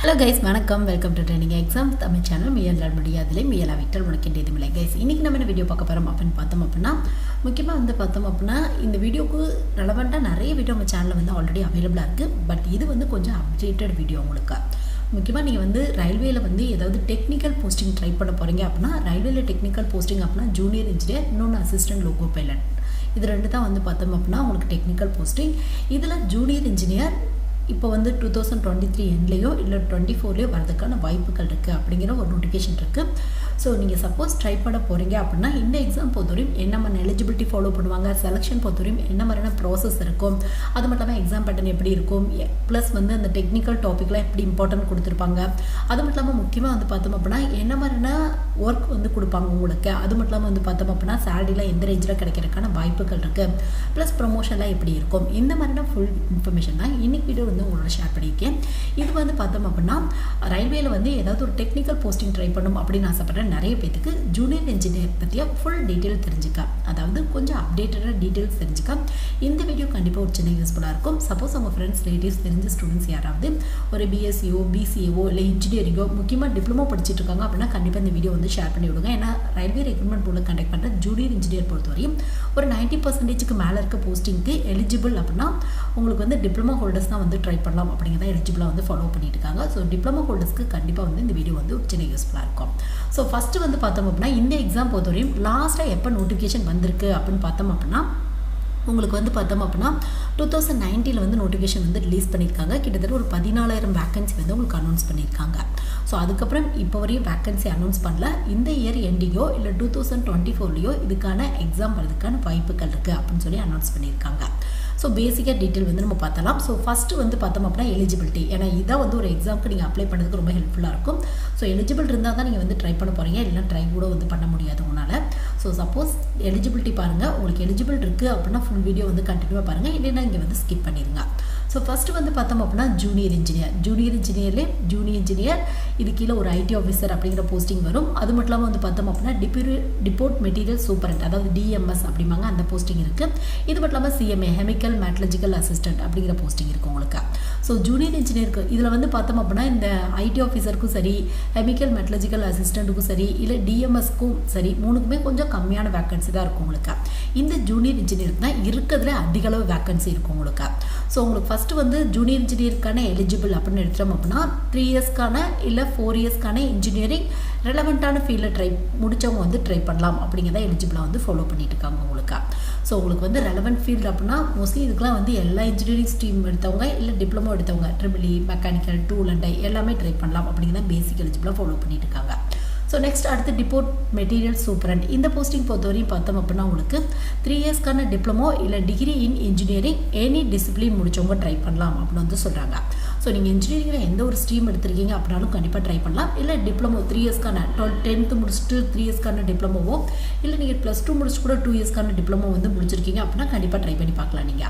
Hello guys, வணக்கம். Welcome to training exam Tamil channel. மீயலால் முடியாதுல மீயலா விட்டல் முடிக்கின்றது இல்லை guys. இன்னைக்கு நம்ம என்ன வீடியோ பார்க்க போறோம் அப்படினு பார்த்தோம் அப்படினா முக்கியமா பார்த்தோம் அப்படினா இந்த வீடியோக்கு ரெலவெண்டா நிறைய வீடியோ நம்ம சேனல்ல ஆல்ரெடி அவேilable இருக்கு. பட் இது கொஞ்சம் அப்டேட்டட் வீடியோ உங்களுக்கு. முக்கியமா நீங்க ரயில்வேல ஏதாவது டெக்னிக்கல் போஸ்டிங் ட்ரை பண்ண போறீங்க அப்படினா ரயில்வேல டெக்னிக்கல் போஸ்டிங் அப்படினா ஜூனியர் இன்ஜினியர் இன்னொரு அசிஸ்டன்ட் லோகோ பைலட். இது ரெண்டு தான் பார்த்தோம் அப்படினா உங்களுக்கு டெக்னிக்கல் போஸ்டிங். இதுல ஜூனியர் இன்ஜினியர் இப்போ 2023 எண்ட்லயோ இல்ல 24லயோ வரதுக்கான வாய்ப்புகள் இருக்கு அப்படிங்கிற ஒரு நோட்டிஃபிகேஷன் இருக்கு. சோ நீங்க சப்போஸ் ட்ரை பண்ண போறீங்க அப்படினா இந்த எக்ஸாம் பொறுத்தவரையும் என்ன மாதிரி எலிஜிபிலிட்டி ஃபாலோ பண்ணுவாங்க, செலக்ஷன் பொறுத்தவரையும் என்ன மாதிரியான process இருக்கும், அது மட்டும் இல்லாம எக்ஸாம் பேட்டர்ன் எப்படி இருக்கும், ப்ளஸ் அந்த டெக்னிக்கல் டாபிக்ல எப்படி இம்பார்ட்டன்ட் கொடுத்திருப்பாங்க, அது மட்டும் இல்லாம முக்கியமா பார்த்தோம் அப்படினா என்ன மாதிரியான வர்க் கொடுப்பாங்க உங்களுக்கு, அது மட்டும் இல்லாம பார்த்தோம் அப்படினா சாலரில எந்த ரேஞ்சில கிடைக்கிறதுக்கான வாய்ப்புகள் இருக்கு, ப்ளஸ் ப்ரமோஷன்லாம் எப்படி இருக்கும், இந்த மாதிரியான ஃபுல் இன்ஃபர்மேஷன் தான் இன்னைக்கு வீடியோ உங்களோட ஷேர் பண்ணிருக்கேன். இது பார்த்தோம் அப்படினா ரயில்வேல ஏதாவது ஒரு டெக்னிக்கல் போஸ்டிங் ட்ரை பண்ணனும் அப்படினு ஆசைப்படுற நிறைய பேருக்கு ஜூனியர் இன்ஜினியர் பத்திய ஃபுல் டீடைல் தெரிஞ்சுக்க, அதாவது கொஞ்சம் அப்டேட்டடா டீடைல்ஸ் தெரிஞ்சுக்க இந்த வீடியோ கண்டிப்பா ஒரு சின்ன யூஸ்ஃபுல்லா இருக்கும். சப்போஸ் உங்க ஃப்ரெண்ட்ஸ் ரிலேட்டிவ்ஸ் தெரிஞ்ச ஸ்டூடண்ட்ஸ் யாராவது ஒரு பிஎஸ்சிஓ பிசிஏஓ இல்ல இன்ஜினியரிங்கோ முக்கியமா டிப்ளமோ படிச்சிட்டு இருக்காங்க அப்படினா கண்டிப்பா இந்த வீடியோ ஷேர் பண்ணி விடுங்க. ஏன்னா ரயில்வே ரெக்ரூட்மெண்ட் போர்ட்ல கண்டக்ட் பண்ற ஜூனியர் இன்ஜினியர் பொறுத்தவரையும் ஒரு 90% மேல இருக்க போஸ்டிங்க்கு எலிஜிபிள் அப்படினா உங்களுக்கு டிப்ளமோ ஹோல்டர்ஸ் தான் ட்ரை பண்ணலாம் அப்படிங்கறத எலிஜிபிளா ஃபாலோ பண்ணிட்டு இருக்காங்க. சோ டிப்ளமோ ஹோல்டர்ஸ்க்கு கண்டிப்பா இந்த வீடியோ ஒரு சின்ன யூஸ்ஃபுல்லா இருக்கும். சோ ஃபர்ஸ்ட் பார்த்தோம் அப்படினா இந்த எக்ஸாம் பொறுத்தவரையும் லாஸ்டா எப்ப நோட்டிஃபிகேஷன் வந்திருக்கு அப்படினு பார்த்தோம் அப்படினா உங்களுக்கு பார்த்தோம் அப்படினா 2019ல நோட்டிஃபிகேஷன் ரிலீஸ் பண்ணிருக்காங்க. கிட்டத்தட்ட ஒரு 14000 வேகன்சி உங்களுக்கு அனௌன்ஸ் பண்ணிருக்காங்க. சோ அதுக்கு அப்புறம் இப்போ வரையும் வேகன்சி அனௌன்ஸ் பண்ணல. இந்த இயர் எண்டிங்கோ இல்ல 2024லயோ இதுக்கான எக்ஸாம் வரதுக்கான வாய்ப்புகள் இருக்கு அப்படினு சொல்லி அனௌன்ஸ் பண்ணிருக்காங்க. சோ பேசிக்கா டீடைல் நம்ம பார்த்தலாம். சோ ஃபர்ஸ்ட் பார்த்தோம் அப்படினா எலிஜிபிலிட்டி. ஏனா இத ஒரு எக்ஸாம்க்கு நீங்க அப்ளை பண்ணதுக்கு ரொம்ப ஹெல்ப்ஃபுல்லா இருக்கும். சோ எலிஜிபிள் இருந்தா தான் நீங்க ட்ரை பண்ண போறீங்க, இல்ல ட்ரை கூட பண்ண முடியாது உங்களால. சோ சப்போஸ் எலிஜிபிலிட்டி பாருங்க, உங்களுக்கு எலிஜிபிள் இருக்கு அப்படினா ஃபுல் வீடியோ கண்டினியூவா பாருங்க, இல்லனா இங்க ஸ்கிப் பண்ணிருங்க. சோ ஃபர்ஸ்ட் பார்த்தோம் அப்படினா ஜூனியர் இன்ஜினியர். ஜூனியர் இன்ஜினியர்ல ஜூனியர் இன்ஜினியர் இது கீழ ஒரு ஐடி ஆபீசர் அப்படிங்கற போஸ்டிங் வரும். அது மட்டும் இல்லாம பார்த்தோம் அப்படினா டிபோர்ட் மெட்டீரியல் சூப்பரண்ட், அதாவது டிஎம்எஸ் அப்படிமாங்க அந்த போஸ்டிங் இருக்கு. இது மட்டும் இல்லாம சிஎம்ஏ கெமிக்கல் மெட்டலர்ஜிக்கல் அசிஸ்டன்ட் அப்படிங்கற போஸ்டிங் இருக்கு உங்களுக்கு. சோ ஜூனியர் இன்ஜினியருக்கு இதுல பார்த்தோம் அப்படினா இந்த ஐடி ஆபீசருக்கும் சரி, கெமிக்கல் மெட்டலர்ஜிக்கல் அசிஸ்டன்ட்க்கும் சரி, இல்ல டிஎம்எஸ்க்கும் சரி, மூணுக்குமே கொஞ்சம் கம்மியான வேகன்சி தான் இருக்கும் உங்களுக்கு. இந்த ஜூனியர் இன்ஜினியருக்கு தான் இருக்கிறதுல அதிக அளவு வேகன்சி இருக்கும் உங்களுக்கு. சோ உங்களுக்கு ஃபர்ஸ்ட் ஜூனியர் இன்ஜினியருக்கான எலிஜிபிள் அப்படினு எடுத்துறோம் அப்படினா 3 இயர்ஸ்க்கான இல்ல 4 இயர்ஸ்க்கான இன்ஜினியரிங் ரெலவெண்டான ஃபீல்ட்ல ட்ரை முடிச்சவங்க ட்ரை பண்ணலாம் அப்படிங்கறத எலிஜிபிளா ஃபாலோ பண்ணிட்டு இருக்காங்க உங்களுக்கு. சோ உங்களுக்கு ரெலவெண்ட் ஃபீல்ட் அப்படினா மோஸ்ட்லி இதுக்குலாம் எல்லா இன்ஜினியரிங் ஸ்ட்ரீம் எடுத்தவங்க இல்ல டிப்ளமோ எடுத்தவங்க triple mechanical tool and die எல்லாமே ட்ரை பண்ணலாம் அப்படிங்கறத பேசிக் எலிஜிபிளா ஃபாலோ பண்ணிட்டு இருக்காங்க. சோ நெக்ஸ்ட் அடுத்து டிபோர்ட் மெட்டீரியல் சூப்பரண்ட். இந்த போஸ்டிங் பொறுத்தவரையும் பார்த்தோம் அப்படினா உங்களுக்கு 3 இயர்ஸ்க்கான டிப்ளமோ இல்ல degree in engineering any discipline முடிச்சவங்க ட்ரை பண்ணலாம் அப்படினு சொல்றாங்க. சோ நீங்க இன்ஜினியரிங்ல எந்த ஒரு ஸ்ட்ரீம் எடுத்துருக்கீங்க அப்படினாலும் கண்டிப்பா ட்ரை பண்ணலாம். இல்ல டிப்ளமோ 3 இயர்ஸ்க்கான 10th முடிச்சிட்டு 3 இயர்ஸ்க்கான டிப்ளமோவோ இல்ல நீங்க +2 முடிச்சிட்டு கூட 2 இயர்ஸ்க்கான டிப்ளமோ முடிச்சிருக்கீங்க அப்படினா கண்டிப்பா ட்ரை பண்ணி பார்க்கலாம் நீங்க.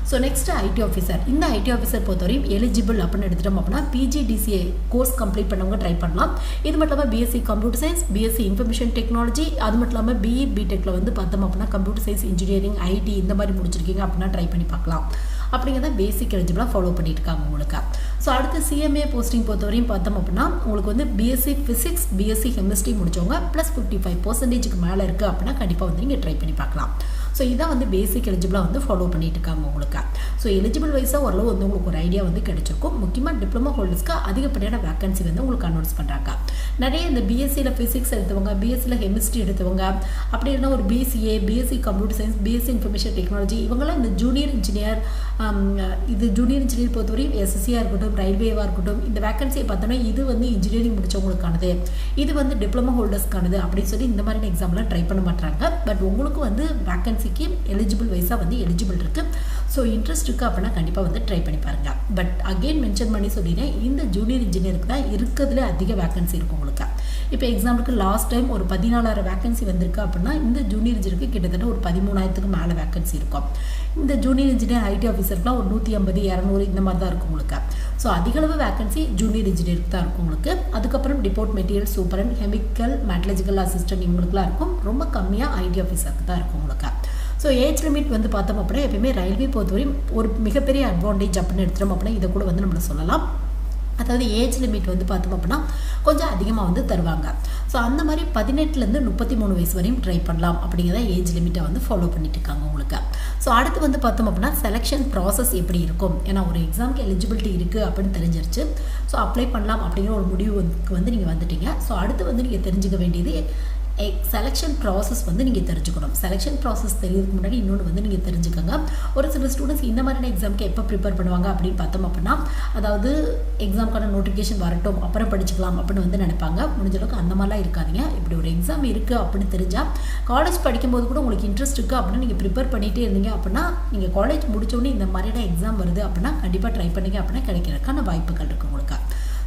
So next IT officer. இந்த ஐடி ஆபீசர் பொறுத்தவரையும் எலிஜிபிள் அப்படினு எடுத்துட்டோம் அப்படினா பிஜிடிசிஏ கோர்ஸ் கம்ப்ளீட் பண்ணவங்க ட்ரை பண்ணலாம். இது மட்டும் இல்லாம BSc computer science, BSc information technology, அது மட்டும் இல்லாம பிஇ பிடெக்ல பார்த்தோம் அப்படினா கம்ப்யூட்டர் சயின்ஸ் இன்ஜினியரிங் ஐடி இந்த மாதிரி முடிச்சிருக்கீங்க அப்படினா ட்ரை பண்ணி பார்க்கலாம் அப்படிங்கறத பேசிக் எலிஜிபிளா ஃபாலோ பண்ணிட்டு இருக்காங்க உங்களுக்கு. சோ அடுத்து சிஎம்ஏ போஸ்டிங் பொறுத்தவரையும் பார்த்தோம் அப்படினா உங்களுக்கு பிஎஸ்சி பிசிக்ஸ் பிஎஸ்சி கெமிஸ்ட்ரி முடிச்சவங்க +55% மேல இருக்கு அப்படினா கண்டிப்பா நீங்க ட்ரை பண்ணி பார்க்கலாம். சோ இதான் பேசிக் எலிஜிபிளா ஃபாலோ பண்ணிட்டு இருக்காங்க உங்களுக்கு. சோ எலிஜிபிள் வைஸா ஓரளவு உங்களுக்கு ஒரு ஐடியா கிடைச்சிருக்கும். முக்கியமா டிப்ளமோ ஹோல்டர்ஸ்க்கு அதிகப்படியான வேகன்சி உங்களுக்கு அனௌன்ஸ் பண்றாங்க. நிறைய இந்த பிஎஸ்சில பிசிக்ஸ் எடுத்தவங்க, பிஎஸ்சில கெமிஸ்ட்ரி எடுத்தவங்க, அப்படி இல்லைன்னா ஒரு BCA, BSc computer science, BSc information technology இவங்கெல்லாம் இந்த ஜூனியர் இன்ஜினியர் இது ஜூனியர் இன்ஜினியர் பொறுத்தவரையும் எஸ்எஸ்சியா இருக்கட்டும் ரயில்வேவா இருக்கட்டும் இந்த வேகன்சியை பார்த்தோம்னா இது இன்ஜினியரிங் முடிச்சவங்களுக்கானது, இது டிப்ளமோ ஹோல்டர்ஸ்க்கானது அப்படின்னு சொல்லி இந்த மாதிரி எக்ஸாம்லாம் ட்ரை பண்ண மாட்டாங்க. பட் உங்களுக்கு வேகன்சிக்கு எலிஜிபிள் வைஸா எலிஜிபிள் இருக்கு. சோ இன்ட்ரெஸ்ட் இருக்கு அப்படின்னா கண்டிப்பா ட்ரை பண்ணி பாருங்க. பட் அகைன் மென்ஷன் பண்ணி சொல்லிடுறேன், இந்த ஜூனியர் இன்ஜினியருக்கு தான் இருக்கிறதுல அதிக வேகன்சி இருக்கும் உங்களுக்கு. இப்போ எக்ஸாம்பிளுக்கு லாஸ்ட் டைம் ஒரு 14000 வேகன்சி வந்திருக்கு அப்படின்னா இந்த ஜூனியர் இன்ஜினியருக்கு கிட்டத்தட்ட ஒரு 13000க்கு மேல வேகன்சி இருக்கும். இந்த ஜூனியர் இன்ஜினியர் ஐடி ஆஃபீஸர்க்குலாம் ஒரு 150 200 இந்த மாதிரி தான் இருக்கும் உங்களுக்கு. ஸோ அதிகளவு வேகன்சி ஜூனியர் இன்ஜினியருக்கு தான் இருக்கும் உங்களுக்கு. அதுக்கப்புறம் depot material superintendent chemical metallurgical assistant இவங்களுக்குலாம் இருக்கும். ரொம்ப கம்மியாக ஐடி ஆஃபீஸருக்கு தான் இருக்கும் உங்களுக்கு. ஸோ ஏஜ் லிமிட் பார்த்தோம் அப்படின்னா எப்பயுமே ரயில்வே பொறுத்தவரையும் ஒரு மிகப்பெரிய அட்வான்டேஜ் அப்படின்னு எடுத்துட்டோம் அப்படின்னா இதை கூட நம்மள சொல்லலாம். அதாவது ஏஜ் லிமிட் வந்து பார்த்தோம் அப்படின்னா கொஞ்சம் அதிகமாக வந்து தருவாங்க. ஸோ அந்த மாதிரி 18லேருந்து 33 வயசு வரையும் ட்ரை பண்ணலாம் அப்படிங்கிறத ஏஜ் லிமிட்டை வந்து ஃபாலோ பண்ணிட்டு இருக்காங்க உங்களுக்கு. ஸோ அடுத்து வந்து பார்த்தோம் அப்படின்னா செலெக்ஷன் ப்ராசஸ் எப்படி இருக்கும், ஏன்னா ஒரு எக்ஸாமுக்கு எலிஜிபிலிட்டி இருக்குது அப்படின்னு தெரிஞ்சிருச்சு. ஸோ அப்ளை பண்ணலாம் அப்படிங்கிற ஒரு முடிவுக்கு வந்து நீங்கள் வந்துட்டீங்க. ஸோ அடுத்து வந்து நீங்கள் தெரிஞ்சுக்க வேண்டியது செலெக்ஷன் ப்ராசஸ் வந்து நீங்கள் தெரிஞ்சுக்கணும். செலெக்ஷன் ப்ராசஸ் தெரியறதுக்கு முன்னாடி இன்னொன்று வந்து நீங்கள் தெரிஞ்சுக்கோங்க. ஒரு சில ஸ்டூடெண்ட்ஸ் இந்த மாதிரியான எக்ஸாமுக்கு எப்போ ப்ரிப்பேர் பண்ணுவாங்க அப்படின்னு பார்த்தோம் அப்படின்னா, அதாவது எக்ஸாமுக்கான நோட்டிஃபிகேஷன் வரட்டும் அப்புறம் படிச்சுக்கலாம் அப்படின்னு வந்து நினைப்பாங்க. முடிஞ்ச அளவுக்கு அந்த மாதிரிலாம் இருக்காதீங்க. இப்படி ஒரு எக்ஸாம் இருக்குது அப்படின்னு தெரிஞ்சால் காலேஜ் படிக்கும்போது கூட உங்களுக்கு இன்ட்ரெஸ்ட் இருக்குது அப்படின்னு நீங்கள் ப்ரிப்பேர் பண்ணிகிட்டே இருந்தீங்க அப்படின்னா, நீங்கள் காலேஜ் முடித்தோடனே இந்த மாதிரியான எக்ஸாம் வருது அப்படின்னா கண்டிப்பாக ட்ரை பண்ணிங்க அப்படின்னா கிடைக்கிறதுக்கான வாய்ப்புகள் இருக்குது உங்களுக்கு.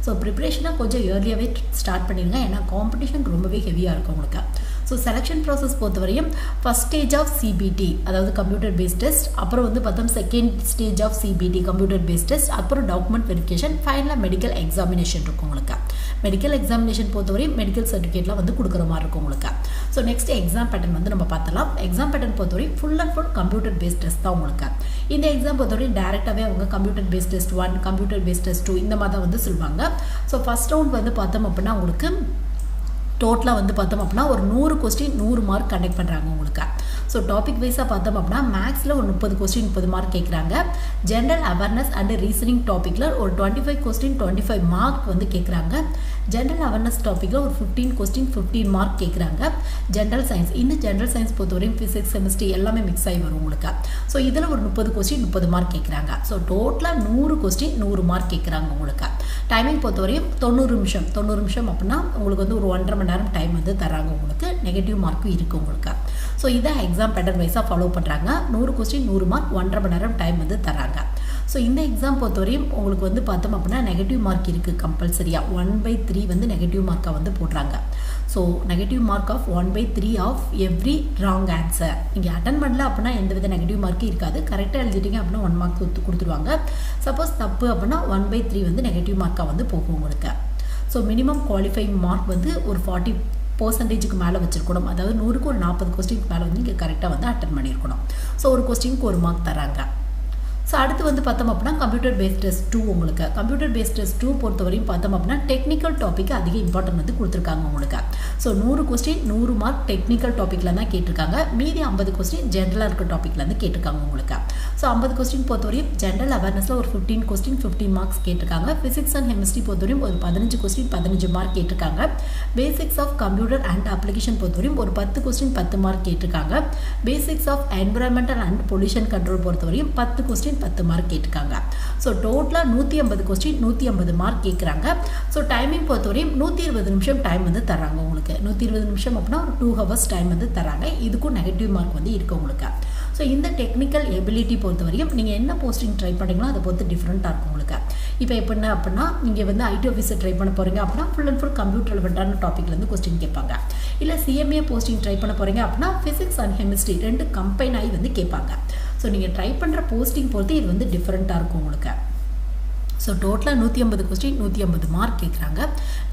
ஸோ ப்ரிப்ரேஷனாக கொஞ்சம் ஏர்லியாகவே ஸ்டார்ட் பண்ணிடுங்க, ஏன்னா காம்படிஷன் ரொம்பவே ஹெவியாக இருக்கும் உங்களுக்கு. ஸோ செலெக்ஷன் ப்ராசஸ் பொறுத்தவரையும் ஃபஸ்ட் ஸ்டேஜ் ஆஃப் சிபிடி அதாவது கம்ப்யூட்டர் பேஸ்ட் டெஸ்ட், அப்புறம் வந்து பார்த்தோம் second stage of CBT computer based test, அப்புறம் டாக்குமெண்ட் வெரிஃபிகேஷன், ஃபைனலாக மெடிக்கல் எக்ஸாமினேஷன் இருக்கும் உங்களுக்கு. மெடிக்கல் எக்ஸாமினேஷன் பொறுத்தவரையும் மெடிக்கல் சர்டிஃபிகேட்லாம் வந்து கொடுக்குற மாதிரி இருக்கும் உங்களுக்கு. ஸோ நெக்ஸ்ட் எக்ஸாம் பேட்டர்ன் வந்து நம்ம பார்த்தலாம். எக்ஸாம் பேட்டர்ன் பொறுத்தவரையும் full and full computer based test தான் உங்களுக்கு. இந்த எக்ஸாம் பொறுத்தவரையும் டேரெக்டாகவே அவங்க computer based test 1, computer based test 2 இந்த மாதிரி தான் வந்து சொல்லுவாங்க. ஸோ ஃபஸ்ட் ரவுண்ட் வந்து பார்த்தோம் அப்படின்னா உங்களுக்கு டோட்டலாக வந்து பார்த்தோம் அப்படின்னா ஒரு 100 கொஸ்டின் 100 மார்க் கண்டக்ட் பண்ணுறாங்க உங்களுக்கு. ஸோ டாபிக் வைஸாக பார்த்தோம் அப்படின்னா மேக்ஸில் ஒரு 30 கொஸ்டின் 30 மார்க் கேட்குறாங்க. ஜென்ரல் அவேர்னஸ் அண்ட் ரீசனிங் டாப்பிக்கில் ஒரு 25 கொஸ்டின் 25 மார்க் வந்து கேட்குறாங்க. ஜென்ரல் அவேர்னஸ் டாப்பிக்கில் ஒரு 15 கொஸ்டின் 15 மார்க் கேட்குறாங்க. ஜென்ரல் சயின்ஸ், இந்த ஜென்ரல் சயின்ஸ் பொறுத்தவரையும் ஃபிசிக்ஸ் கெமிஸ்ட்ரி எல்லாமே மிக்ஸ் ஆகி வரும் உங்களுக்கு. ஸோ இதில் ஒரு 30 கொஸ்டின் 30 மார்க் கேட்குறாங்க. ஸோ டோட்டலாக 100 கொஸ்டின் 100 மார்க் கேட்குறாங்க உங்களுக்கு. டைமிங் பொறுத்தவரையும் 90 நிமிஷம் அப்படின்னா உங்களுக்கு வந்து ஒரு 1.5 மணி நேரம் டைம் வந்து தராங்க உங்களுக்கு. நெகட்டிவ் மார்க்கும் இருக்குது உங்களுக்கு. ஸோ இதை எக்ஸாம் பேட்டர்ன் வைஸாக ஃபாலோ பண்ணுறாங்க. 100 கொஸ்டின் 100 மார்க் 1.5 மணி நேரம் டைம் வந்து தராங்க. ஸோ இந்த எக்ஸாம் பொறுத்தவரையும் உங்களுக்கு வந்து பார்த்தோம் அப்படின்னா நெகட்டிவ் மார்க் இருக்குது கம்பல்சரியாக. 1/3 வந்து நெகட்டிவ் மார்க்காக வந்து போடுறாங்க. So negative mark of 1/3 of every wrong answer. நீங்கள் அட்டன் பண்ணல அப்படின்னா எந்த வித நெகட்டிவ் மார்க்கும் இருக்காது. கரெக்டாக எழுதிட்டீங்க அப்படின்னா 1 மார்க் கொடுத்துருவாங்க. சப்போஸ் தப்பு அப்படின்னா 1/3 வந்து நெகட்டிவ் மார்க்காக வந்து போகும் உங்களுக்கு. ஸோ மினிமம் குவாலிஃபைங் மார்க் வந்து ஒரு 40% மேலே வச்சுருக்கணும். அதாவது 100க்கு ஒரு 40 கொஸ்டினுக்கு மேலே வந்து நீங்கள் கரெக்டாக வந்து அட்டன் பண்ணியிருக்கணும். ஸோ ஒரு கொஸ்டினுக்கு 1 மார்க் தராங்க. ஸோ அடுத்து வந்து பார்த்தோம் அப்படின்னா கம்ப்யூட்டர் பேஸ்ட் டெஸ்ட் 2 உங்களுக்கு. கம்ப்யூட்டர் பேஸ்ட் டெஸ்ட் 2 பொறுத்தவரையும் பார்த்தோம் அப்படின்னா டெக்னிக்கல் டாபிக் அதிக இம்பார்ட்டன்ட் வந்து கொடுத்துருக்காங்க உங்களுக்கு. ஸோ 100 கொஸ்டின் 100 மார்க் டெக்னிக்கல் டாப்பிக்கில் தான் கேட்டிருக்காங்க. மீதி 50 கொஸ்டின் ஜென்ரலாக இருக்க டாப்பிக்கில் வந்து கேட்டிருக்காங்க உங்களுக்கு. ஸோ 50 கொஸ்டின் பொறுத்தவரையும் ஜென்ரல் அவேர்னஸில் ஒரு 15 கொஸ்டின் 15 மார்க்ஸ் கேட்டிருக்காங்க. ஃபிசிக்ஸ் அண்ட் கெமிஸ்ட்ரி பொறுத்தவரையும் ஒரு 15 கொஸ்டின் 15 மார்க் கேட்டிருக்காங்க. Basics of computer and application பொறுத்தவரையும் ஒரு 10 கொஸ்டின் 10 மார்க் கேட்டிருக்காங்க. Basics of environmental and pollution control பொறுத்தவரையும் 10 கொஸ்டின் 10 மார்க் கேட்டிருக்காங்க. ஸோ டோட்டலாக 150 கொஸ்டின் 150 மார்க் கேட்குறாங்க. ஸோ டைமிங் பொறுத்தவரையும் 120 நிமிஷம் டைம் வந்து தராங்க உங்களுக்கு. 120 நிமிஷம் அப்படின்னா ஒரு 2 ஹவர்ஸ் டைம் வந்து தராங்க. இதுக்கும் நெகட்டிவ் மார்க் வந்து இருக்குது உங்களுக்கு. ஸோ இந்த டெக்னிக்கல் எபிலிட்டி பொறுத்தவரையும் நீங்கள் என்ன போஸ்டிங் ட்ரை பண்ணுறீங்களோ அதை பொறுத்து டிஃப்ரெண்ட்டாக இருக்கும் உங்களுக்கு. இப்போ எப்படின்னா அப்படின்னா நீங்கள் வந்து ஐடி ஆஃபீஸர் ட்ரை பண்ண போகிறீங்க அப்படின்னா ஃபுல் அண்ட் ஃபுல் கம்ப்யூட்டர் ரிலேட்டடான டாப்பிக்லேருந்து கொஸ்டின் கேட்பாங்க. இல்லை சிஎம்ஏ போஸ்டிங் ட்ரை பண்ண போகிறீங்க அப்படின்னா ஃபிசிக்ஸ் அண்ட் கெமிஸ்ட்ரி 2 கம்பைன் ஆகி வந்து கேட்பாங்க. ஸோ நீங்கள் ட்ரை பண்ணுற போஸ்டிங் பொறுத்து இது வந்து டிஃப்ரெண்ட்டாக இருக்கும் உங்களுக்கு. ஸோ டோட்டலாக 150 கொஸ்டின் 150 மார்க் கேட்குறாங்க.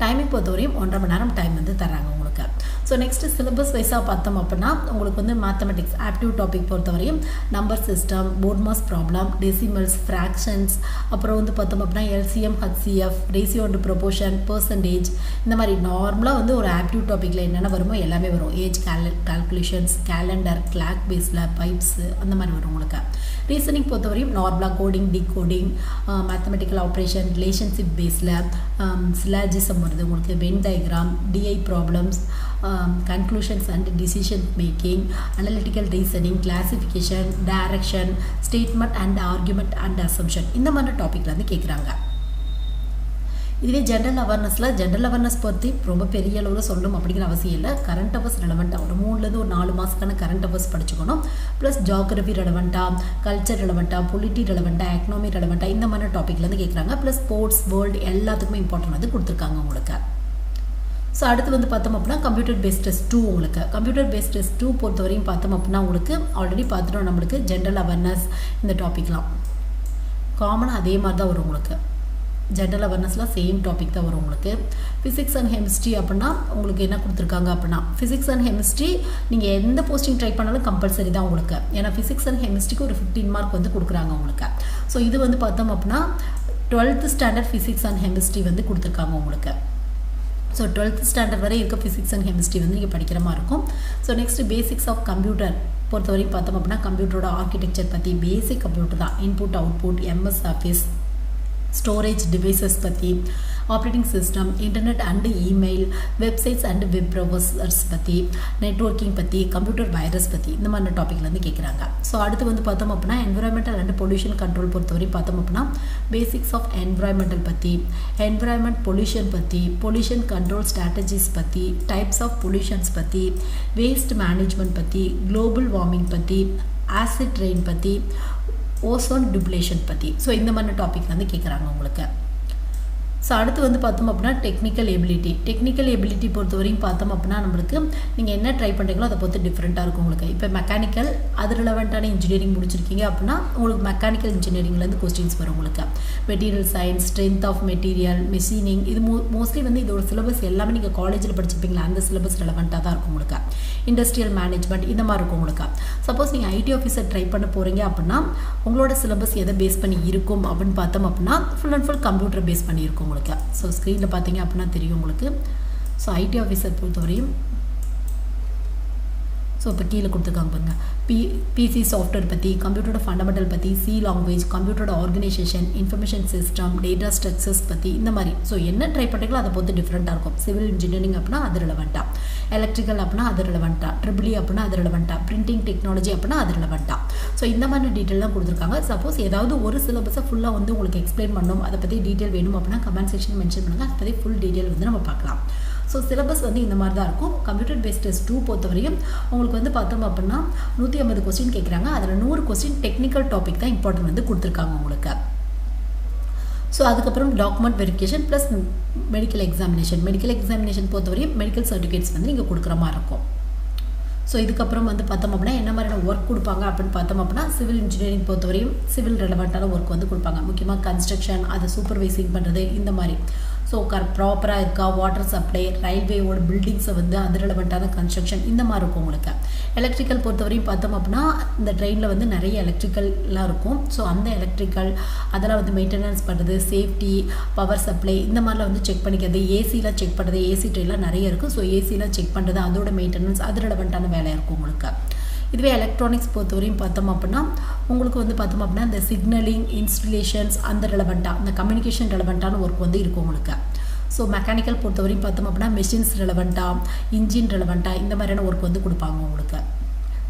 டைமிங் பொறுத்தவரையும் 1.5 மணி நேரம் டைம் வந்து தராங்க உங்களுக்கு. ஸோ நெக்ஸ்ட்டு சிலபஸ் வைஸாக பார்த்தோம் அப்படின்னா உங்களுக்கு வந்து மேத்தமெட்டிக்ஸ் ஆப்டிவ் டாபிக் பொறுத்தவரையும் number system, BODMAS problem, decimals, fractions, அப்புறம் வந்து பார்த்தோம் அப்படின்னா LCM, HCF, ratio and proportion, percentage, இந்த மாதிரி நார்மலாக வந்து ஒரு ஆப்டிவ் டாப்பிக்கில் என்னென்ன வருமோ எல்லாமே வரும். ஏஜ் கால்குலேஷன்ஸ், கேலண்டர், கிளாக் பேஸில், பைப்ஸு அந்த மாதிரி வரும் உங்களுக்கு. ரீசனிங் பொறுத்தவரையும் நார்மலாக coding, decoding, mathematical operation, relationship பேஸில் சிலாஜிசம் வருது உங்களுக்கு. Venn diagram, DI problems, conclusions and decision making, analytical reasoning, classification, direction, statement and argument and assumption இந்த மாதிரி டாப்பிக்கில் வந்து கேட்குறாங்க. இதுவே ஜென்ரல் அவேர்னஸ் பற்றி ரொம்ப பெரிய அளவில் சொல்லணும் அப்படிங்கிற அவசியம் இல்லை. கரண்ட் அஃபேர்ஸ் ரெலவெண்ட்டாக ஒரு 3லேருந்து ஒரு 4 மாதத்துக்கான கரண்ட் அஃபேர்ஸ் படிச்சுக்கணும். ப்ளஸ் ஜியோகிரஃபி ரெலவெண்ட்டாக, கல்ச்சர் ரெலவெண்ட்டாக, பொலிட்டி ரெலவெண்ட்டாக, எக்கனாமி ரெலவெண்ட்டாக இந்த மாதிரி டாப்பிக்லேருந்து கேட்குறாங்க. ப்ளஸ் ஸ்போர்ட்ஸ், வேர்ல்டு எல்லாத்துக்குமே இம்பார்ட்டன்ட் வந்து கொடுத்துருக்காங்க உங்களுக்கு. ஸோ அடுத்து வந்து பார்த்தோம் அப்படின்னா கம்ப்யூட்டர் பேஸ்ட் டெஸ்ட் 2 உங்களுக்கு. கம்ப்யூட்டர் பேஸ்ட் டெஸ்ட் 2 பொறுத்தவரையும் பார்த்தோம் அப்படின்னா உங்களுக்கு ஆல்ரெடி பார்த்துட்டோம். நம்மளுக்கு ஜென்ரல் அவேர்னஸ் இந்த டாப்பிக்லாம் காமனாக அதே மாதிரி தான் வரும் உங்களுக்கு. ஜென்ரல் அவேர்னஸில் சேம் டாபிக் தான் வரும் உங்களுக்கு. ஃபிசிக்ஸ் அண்ட் கெமிஸ்ட்ரி அப்படின்னா உங்களுக்கு என்ன கொடுத்துருக்காங்க அப்படின்னா ஃபிசிக்ஸ் அண்ட் கெமிஸ்ட்ரி நீங்கள் எந்த போஸ்டிங் ட்ரை பண்ணாலும் கம்பல்சரி தான் உங்களுக்கு. ஏன்னா ஃபிசிக்ஸ் அண்ட் கெமிஸ்ட்ரிக்கு ஒரு 15 மார்க் வந்து கொடுக்குறாங்க உங்களுக்கு. ஸோ இது வந்து பார்த்தோம் அப்படின்னா 12th standard physics and chemistry வந்து கொடுத்துருக்காங்க உங்களுக்கு. ஸோ 12th ஸ்டாண்டர்ட் வரை இருக்க ஃபிசிக்ஸ் அண்ட் கெமிஸ்ட்ரி வந்து நீங்கள் படிக்கிற மாதிரி இருக்கும். So next basics of computer பொறுத்தவரையும் பார்த்தோம் அப்படின்னா கம்ப்யூட்டரோட ஆர்கிடெக்சர் பற்றி, பேசிக் கம்ப்யூட்டர் தான், input output, MS office, storage devices பற்றி, operating system, internet and email, websites and web browsers பற்றி, நெட்வொர்க்கிங் பற்றி, கம்ப்யூட்டர் வைரஸ் பற்றி, இந்த மாதிரி டாப்பிக்லேருந்து கேட்குறாங்க. ஸோ அடுத்து வந்து பார்த்தோம் அப்படின்னா என்விரான்மெண்டல் அண்ட் பொல்யூஷன் கண்ட்ரோல் பொறுத்தவரை பார்த்தோம் அப்படின்னா பேசிக்ஸ் ஆஃப் என்விரான்மெண்டல் பற்றி, என்விரான்மெண்ட் பொல்யூஷன் பற்றி, பொல்யூஷன் கண்ட்ரோல் ஸ்ட்ராட்டஜிஸ் பற்றி, டைப்ஸ் ஆஃப் பொல்யூஷன்ஸ் பற்றி, வேஸ்ட் மேனேஜ்மெண்ட் பற்றி, குளோபல் வார்மிங் பற்றி, ஆசிட் ரெயின் பற்றி, ஓசோன் டிப்ளேஷன் பற்றி. ஸோ இந்த மாதிரி டாபிக் வந்து கேட்குறாங்க உங்களுக்கு. ஸோ அடுத்து வந்து பார்த்தோம் அப்படின்னா டெக்னிக்கல் எபிலிட்டி பொறுத்தவரையும் பார்த்தோம் அப்படின்னா நம்மளுக்கு நீங்கள் என்ன ட்ரை பண்ணுறீங்களோ அதை பொறுத்து டிஃப்ரெண்ட்டாக இருக்கும் உங்களுக்கு. இப்போ மெக்கானிக்கல் அது ரிலவெண்ட்டான இன்ஜினியரிங் முடிச்சிருக்கீங்க அப்படின்னா உங்களுக்கு மெக்கானிக்கல் இன்ஜினியரிங்லேருந்து கொஸ்டின்ஸ் வரும் உங்களுக்கு. Material science, strength of material, machining, இது மோஸ்ட்லி வந்து இதோட சிலபஸ் எல்லாமே நீங்கள் காலேஜில் படிச்சிருப்பீங்களா அந்த சிலபஸ் ரிலவெண்ட்டாக தான் இருக்கும் உங்களுக்கு. இண்டஸ்ட்ரியல் மேனேஜ்மெண்ட் இந்த மாதிரி இருக்கும் உங்களுக்கு. சப்போஸ் நீங்கள் ஐடி ஆஃபீஸர் ட்ரை பண்ண போகிறீங்க அப்படின்னா உங்களோட சிலபஸ் எதை பேஸ் பண்ணி இருக்கும் அப்படின்னு பார்த்தோம் அப்படின்னா full and full computer base பண்ணி இருக்கும் உங்களுக்கு. ஸோ ஸ்க்ரீனில் பார்த்தீங்க அப்படின்னா தெரியும் உங்களுக்கு. ஸோ ஐடி ஆஃபீஸர் பொறுத்தவரையும் ஸோ இப்போ கீழே கொடுத்துருக்காங்க பாருங்க, பிசி சாஃப்ட்வேர் பற்றி, கம்ப்யூட்டரோட ஃபண்டமெண்டல் பற்றி, சி லாங்குவேஜ், கம்ப்யூட்டரோட organisation, information system, data structures பற்றி, இந்த மாதிரி. ஸோ என்ன ட்ரை பண்ணுறீங்களோ அதை பொறுத்து டிஃப்ரெண்ட்டாக இருக்கும். சிவில் இன்ஜினியரிங் அப்படின்னா அது ரிலவெண்ட்டாக, எலக்ட்ரிக்கல் அப்படின்னா அது ரிலவெண்ட்டாக, ட்ரிபிள் அப்படின்னா அது ரிலவெண்ட்டாக, பிரிண்டிங் டெக்னாலஜி அப்படின்னா அது ரிலவெண்ட்டாக. ஸோ இந்த மாதிரி டீட்டெயில் தான் கொடுத்துருக்காங்க. சப்போஸ் ஏதாவது ஒரு சிலபஸை ஃபுல்லாக வந்து உங்களுக்கு எக்ஸ்பிளைன் பண்ணணும், அதை பற்றி டீட்டெயில் வேணும் அப்படின்னா கமெண்ட் செக்ஷன் மென்ஷன் பண்ணுங்கள், அதை பற்றி ஃபுல் டீட்டெயில் வந்து நம்ம பார்க்கலாம். ஸோ சிலபஸ் வந்து இந்த மாதிரி தான் இருக்கும். கம்ப்யூட்டர் பேஸ்ட் டெஸ்ட் 2 பொறுத்தவரையும் உங்களுக்கு வந்து பார்த்தோம் அப்படின்னா 150 கொஸ்டின் கேட்குறாங்க. அதில் 100 கொஸ்டின் டெக்னிக்கல் டாபிக் தான் இம்பார்ட்டன்ட் வந்து கொடுத்துருக்காங்க உங்களுக்கு. ஸோ அதுக்கப்புறம் document verification plus medical examination பொறுத்தவரையும் மெடிக்கல் சர்டிஃபிகேட்ஸ் வந்து நீங்கள் கொடுக்குற மாதிரி இருக்கும். ஸோ இதுக்கப்புறம் வந்து பார்த்தோம் அப்படின்னா என்ன மாதிரியான ஒர்க் கொடுப்பாங்க அப்படின்னு பார்த்தோம் அப்படின்னா சிவில் இன்ஜினியரிங் பொறுத்தவரையும் சிவில் ரெலவெண்ட்டான ஒர்க் வந்து கொடுப்பாங்க. முக்கியமாக கன்ஸ்ட்ரக்ஷன், அதை சூப்பர்வைசிங் பண்ணுறது, இந்த மாதிரி. ஸோ ப்ராப்பராக இருக்கா, வாட்டர் சப்ளை, ரயில்வேயோட பில்டிங்ஸை வந்து அது ரெலவெண்ட்டான கன்ஸ்ட்ரக்ஷன், இந்த மாதிரி இருக்கும் உங்களுக்கு. எலக்ட்ரிக்கல் பொறுத்தவரையும் பார்த்தோம் அப்படின்னா இந்த ட்ரெயினில் வந்து நிறைய எலக்ட்ரிக்கல்லாம் இருக்கும். ஸோ அந்த எலக்ட்ரிக்கல் அதெல்லாம் வந்து மெயின்டெனன்ஸ் பண்ணுறது, சேஃப்டி, பவர் சப்ளை, இந்த மாதிரிலாம் வந்து செக் பண்ணிக்கிறது, ஏசிலாம் செக் பண்ணுறது, ஏசி ட்ரெயின்லாம் நிறைய இருக்குது. ஸோ ஏசிலாம் செக் பண்ணுறது, அதோட மெயின்டெனன்ஸ், அது ரெலவெண்ட்டான வேலையாக இருக்கும் உங்களுக்கு. இதுவே எலக்ட்ரானிக்ஸ் பொறுத்தவரையும் பார்த்தோம் அப்படின்னா உங்களுக்கு வந்து பார்த்தோம் அப்படின்னா இந்த சிக்னலிங், இன்ஸ்டலேஷன்ஸ், அந்த ரெலவெண்ட்டாக, அந்த கம்யூனிகேஷன் ரெலவெண்ட்டான ஒர்க் வந்து இருக்கும் உங்களுக்கு. ஸோ மெக்கானிக்கல் பொறுத்தவரையும் பார்த்தோம் அப்படின்னா மிஷின்ஸ் ரெலவெண்ட்டாக, இன்ஜின் ரெலவெண்ட்டாக, இந்த மாதிரியான ஒர்க் வந்து கொடுப்பாங்க உங்களுக்கு.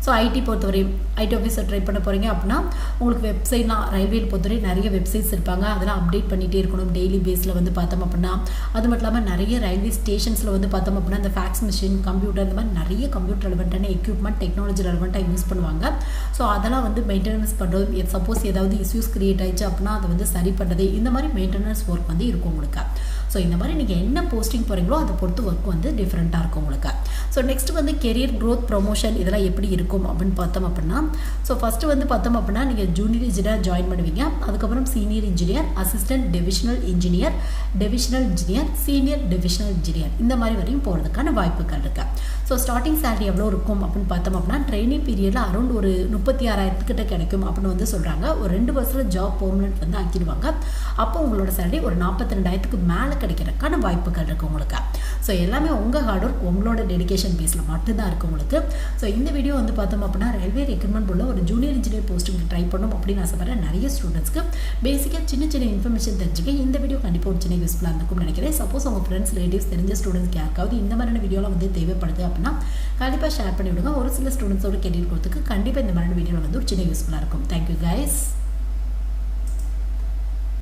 ஸோ ஐடி பொறுத்தவரையும் ஐடி ஆஃபீஸர் ட்ரை பண்ண போகிறீங்க அப்படின்னா உங்களுக்கு வெப்சைட்லாம் ரயில்வேயில் பொறுத்தவரை நிறைய வெப்சைட்ஸ் இருப்பாங்க, அதெல்லாம் அப்டேட் பண்ணிகிட்டே இருக்கணும் டெய்லி பேஸில் வந்து பார்த்தோம் அப்படின்னா. அது மட்டும் இல்லாமல் நிறைய ரயில்வே ஸ்டேஷன்ஸில் வந்து பார்த்தோம் அப்படின்னா இந்த ஃபேக்ஸ் மிஷின், கம்ப்யூட்டர், இந்த மாதிரி நிறைய கம்ப்யூட்டர் ரெலவெண்ட்டான எக்யூப்மெண்ட், டெக்னாலஜி ரெலவெண்ட்டாக யூஸ் பண்ணுவாங்க. ஸோ அதெல்லாம் வந்து மெயின்டெனன்ஸ் பண்ணுறது, சப்போஸ் ஏதாவது இஷ்யூஸ் கிரியேட் ஆயிடுச்சு அப்படின்னா அதை வந்து சரி பண்ணுறது, இந்த மாதிரி மெயின்டெனன்ஸ் ஒர்க் வந்து இருக்கும் உங்களுக்கு. ஸோ இந்த மாதிரி நீங்கள் என்ன போஸ்டிங் போகிறீங்களோ அதை பொறுத்து ஒர்க் வந்து டிஃப்ரெண்ட்டாக இருக்கும் உங்களுக்கு. ஸோ நெக்ஸ்ட் வந்து கெரியர் க்ரோத், ப்ரொமோஷன், இதெல்லாம் எப்படி இருக்கும் அப்படின்னு பார்த்தோம் அப்படின்னா ஸோ ஃபஸ்ட்டு வந்து பார்த்தோம் அப்படின்னா நீங்கள் ஜூனியர் இன்ஜினியர் ஜாயின் பண்ணுவீங்க. அதுக்கப்புறம் senior engineer, assistant divisional engineer, senior divisional engineer, இந்த மாதிரி வரையும் போகிறதுக்கான வாய்ப்புகள் இருக்குது. ஸோ ஸ்டார்டிங் சேலரி எவ்வளோ இருக்கும் அப்படின்னு பார்த்தோம் அப்படின்னா ட்ரைனிங் பீரியடில் அரௌண்ட் ஒரு 36,000 கிட்ட கிடைக்கும் அப்படின்னு வந்து சொல்கிறாங்க. ஒரு 2 வருஷத்தில் ஜாப் பெர்மனெண்ட் வந்து ஆக்கிடுவாங்க. அப்போ உங்களோட சேலரி ஒரு 42,000க்கு மேலே கிடைக்கிறதுக்கான வாய்ப்புகள் இருக்குது உங்களுக்கு. ஸோ எல்லாமே உங்கள் ஹார்ட் ஒர்க், உங்களோட டெடிகேஷன் பேஸில் மட்டும்தான் இருக்குது உங்களுக்கு. ஸோ இந்த வீடியோ வந்து பார்த்தோம் அப்படின்னா ரயில்வே ரெக்ரூட்மெண்ட் உள்ள ஒரு ஜூனியர் இன்ஜினியர் போஸ்ட்டுக்கு ட்ரை பண்ணணும் அப்படின்னு ஆசைப்படுற நிறைய ஸ்டூடெண்ட்ஸ்க்கு பேசிக்காக சின்ன இன்ஃபர்மேஷன் தெரிஞ்சுக்க இந்த வீடியோ கண்டிப்பாக ஒரு சின்ன யூஸ்ஃபுல்லாக இருக்கும்னு நினைக்கிறேன். சப்போஸ் உங்கள் ஃப்ரெண்ட்ஸ், ரிலேட்டிவ்ஸ், தெரிஞ்ச ஸ்டூடெண்ட்ஸ்க்கு யாருக்காவது இந்த மாதிரியான வீடியோலாம் வந்து தேவைப்படுது அப்படின்னா கண்டிப்பாக ஷேர் பண்ணி விடுங்க. ஒரு சில ஸ்டூடெண்ட்ஸோட கெரியர் கொடுத்துக்கு கண்டிப்பாக இந்த மாதிரியான வீடியோவில் வந்து ஒரு சின்ன யூஸ்ஃபுல்லாக இருக்கும். Thank you guys.